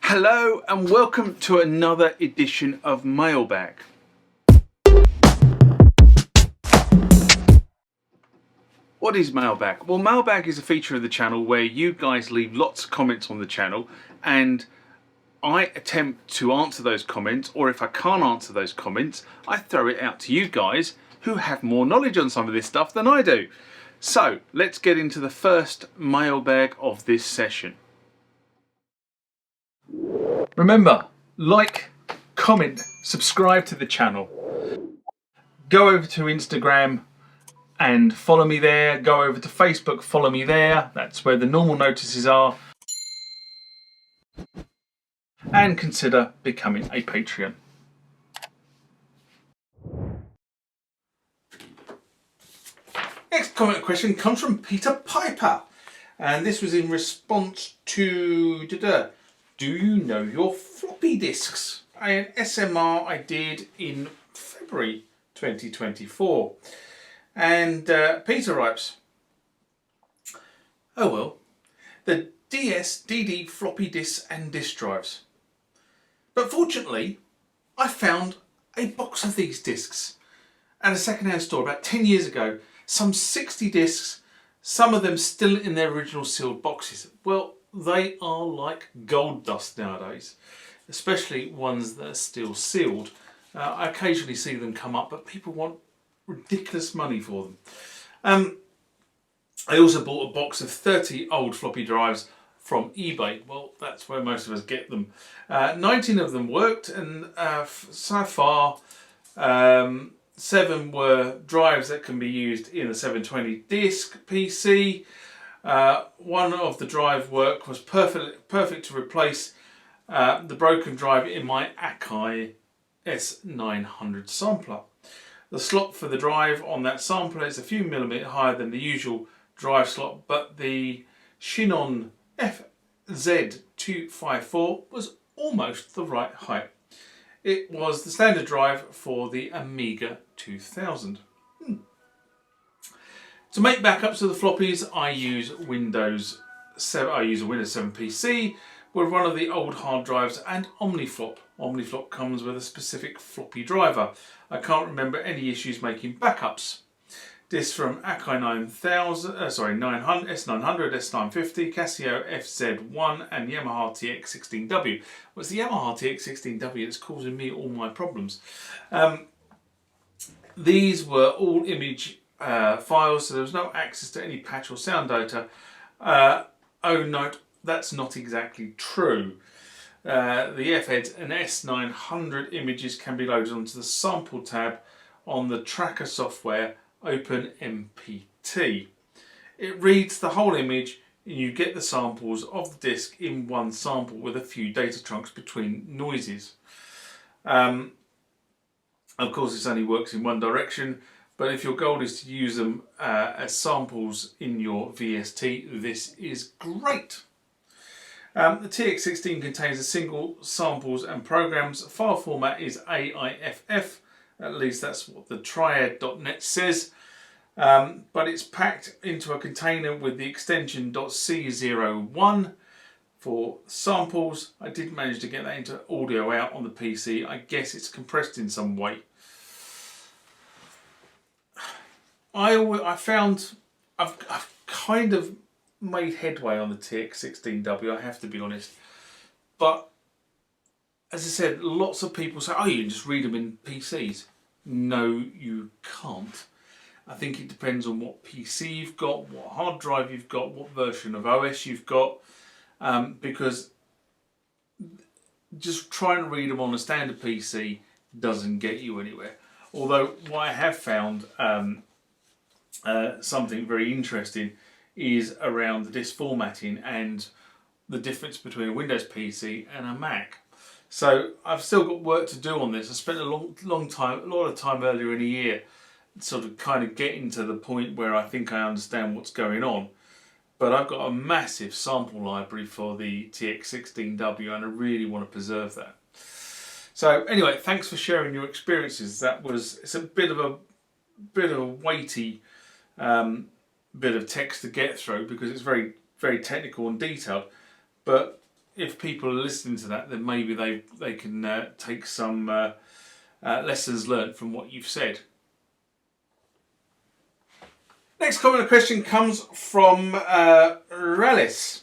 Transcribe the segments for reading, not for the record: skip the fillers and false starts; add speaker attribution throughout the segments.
Speaker 1: Hello and welcome to another edition of Mailbag. What is Mailbag? Well, Mailbag is a feature of the channel where you guys leave lots of comments on the channel and I attempt to answer those comments, or if I can't answer those comments, I throw it out to you guys who have more knowledge on some of this stuff than I do. So let's get into the first mailbag of this session. Remember, like, comment, subscribe to the channel. Go over to Instagram and follow me there. Go over to Facebook, follow me there. That's where the normal notices are. And consider becoming a Patreon. Next comment question comes from Peter Piper. And this was in response to... Do you know your floppy disks? An SMR I did in February 2024. And Peter writes, oh well, the DSDD floppy disks and disk drives. But fortunately, I found a box of these disks at a second-hand store about 10 years ago. Some 60 disks, some of them still in their original sealed boxes. Well, they are like gold dust nowadays, especially ones that are still sealed. I occasionally see them come up, but people want ridiculous money for them. I also bought a box of 30 old floppy drives from eBay. Well, that's where most of us get them. 19 of them worked, and so far 7 were drives that can be used in a 720 disc PC. One of the drive work was perfect to replace the broken drive in my Akai S900 sampler. The slot for the drive on that sampler is a few millimeters higher than the usual drive slot, but the Chinon FZ254 was almost the right height. It was the standard drive for the Amiga 2000. To make backups of the floppies, I use Windows 7. I use a Windows 7 PC with one of the old hard drives and OmniFlop. OmniFlop comes with a specific floppy driver. I can't remember any issues making backups. Discs from Akai 900, S900, S950, Casio FZ1 and Yamaha TX16W. Well, it's the Yamaha TX16W that's causing me all my problems. These were all image files, so there was no access to any patch or sound data. Oh, note, that's not exactly true. The FZ and S900 images can be loaded onto the sample tab on the tracker software OpenMPT. It reads the whole image and you get the samples of the disk in one sample with a few data chunks between noises. Of course, this only works in one direction, but if your goal is to use them as samples in your VST, this is great. The TX16 contains a single samples and programs. File format is AIFF, at least that's what the triad.net says, but it's packed into a container with the extension .c01 for samples. I did manage to get that into audio out on the PC. I guess it's compressed in some way. I've kind of made headway on the TX16W, I have to be honest. But as I said, lots of people say, oh, you can just read them in PCs. No, you can't. I think it depends on what PC you've got, what hard drive you've got, what version of OS you've got. Because just trying to read them on a standard PC doesn't get you anywhere. Although what I have found something very interesting is around the disk formatting and the difference between a Windows PC and a Mac. So I've still got work to do on this. I spent a lot of time earlier in the year sort of kind of getting to the point where I think I understand what's going on. But I've got a massive sample library for the TX16W and I really want to preserve that. So anyway, thanks for sharing your experiences. It's a bit of a weighty bit of text to get through because it's very, very technical and detailed. But if people are listening to that, then maybe they can take some lessons learned from what you've said. Next comment or question comes from Ralis.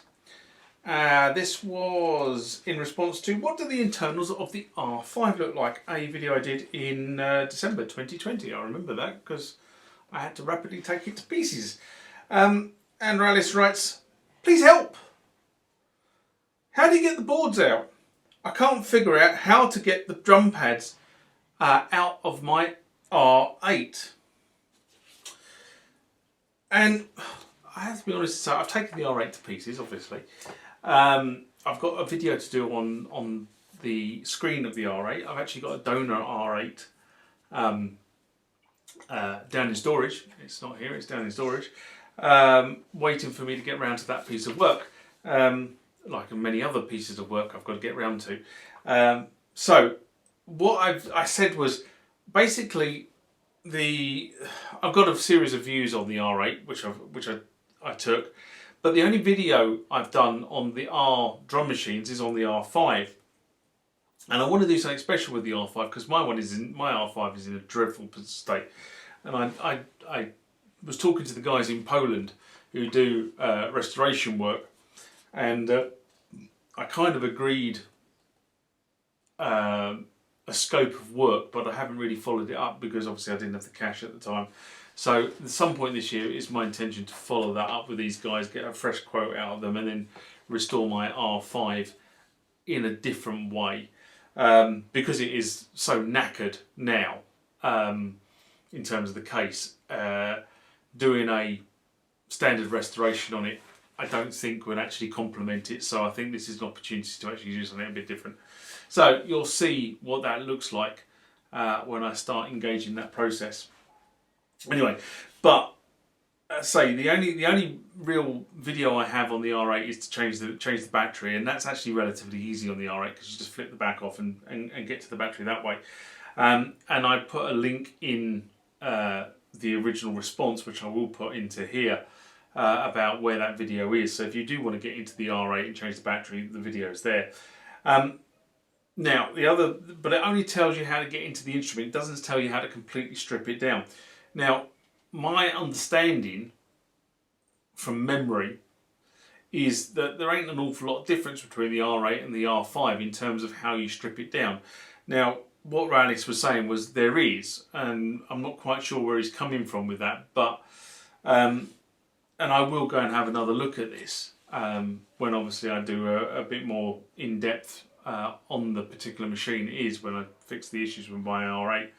Speaker 1: This was in response to, what do the internals of the R5 look like? A video I did in December 2020. I remember that because I had to rapidly take it to pieces. And Ralis writes, please help. How do you get the boards out? I can't figure out how to get the drum pads out of my R8. And I have to be honest, so I've taken the R8 to pieces, obviously. I've got a video to do on the screen of the R8. I've actually got a donor R8 down in storage. It's not here, it's down in storage. Waiting for me to get round to that piece of work. Like many other pieces of work I've got to get round to. So what I said was basically I've got a series of views on the R8 which I took, but the only video I've done on the R drum machines is on the R5, and I want to do something special with the R5 because my R5 is in a dreadful state, and I was talking to the guys in Poland who do restoration work, and I kind of agreed a scope of work, but I haven't really followed it up because obviously I didn't have the cash at the time. So at some point this year it's my intention to follow that up with these guys, get a fresh quote out of them, and then restore my R5 in a different way, because it is so knackered now in terms of the case. Doing a standard restoration on it I don't think would actually complement it, so I think this is an opportunity to actually do something a bit different. So you'll see what that looks like when I start engaging that process. Anyway, but say the only real video I have on the R8 is to change the battery, and that's actually relatively easy on the R8 because you just flip the back off and get to the battery that way. And I put a link in the original response, which I will put into here, about where that video is. So if you do want to get into the R8 and change the battery, the video is there. Now but it only tells you how to get into the instrument. It doesn't tell you how to completely strip it down. Now, my understanding from memory is that there ain't an awful lot of difference between the R8 and the R5 in terms of how you strip it down. Now, what Ralis was saying was there is, and I'm not quite sure where he's coming from with that, but and I will go and have another look at this when obviously I do a bit more in-depth on the particular machine is when I fix the issues with my R8.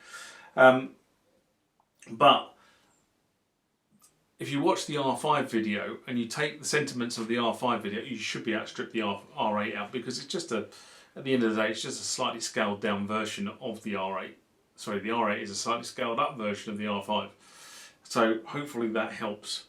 Speaker 1: But if you watch the R5 video and you take the sentiments of the R5 video, you should be able to strip the R8 out, because it's just at the end of the day, it's just a slightly scaled down version of the R8. Sorry, the R8 is a slightly scaled up version of the R5. So hopefully that helps.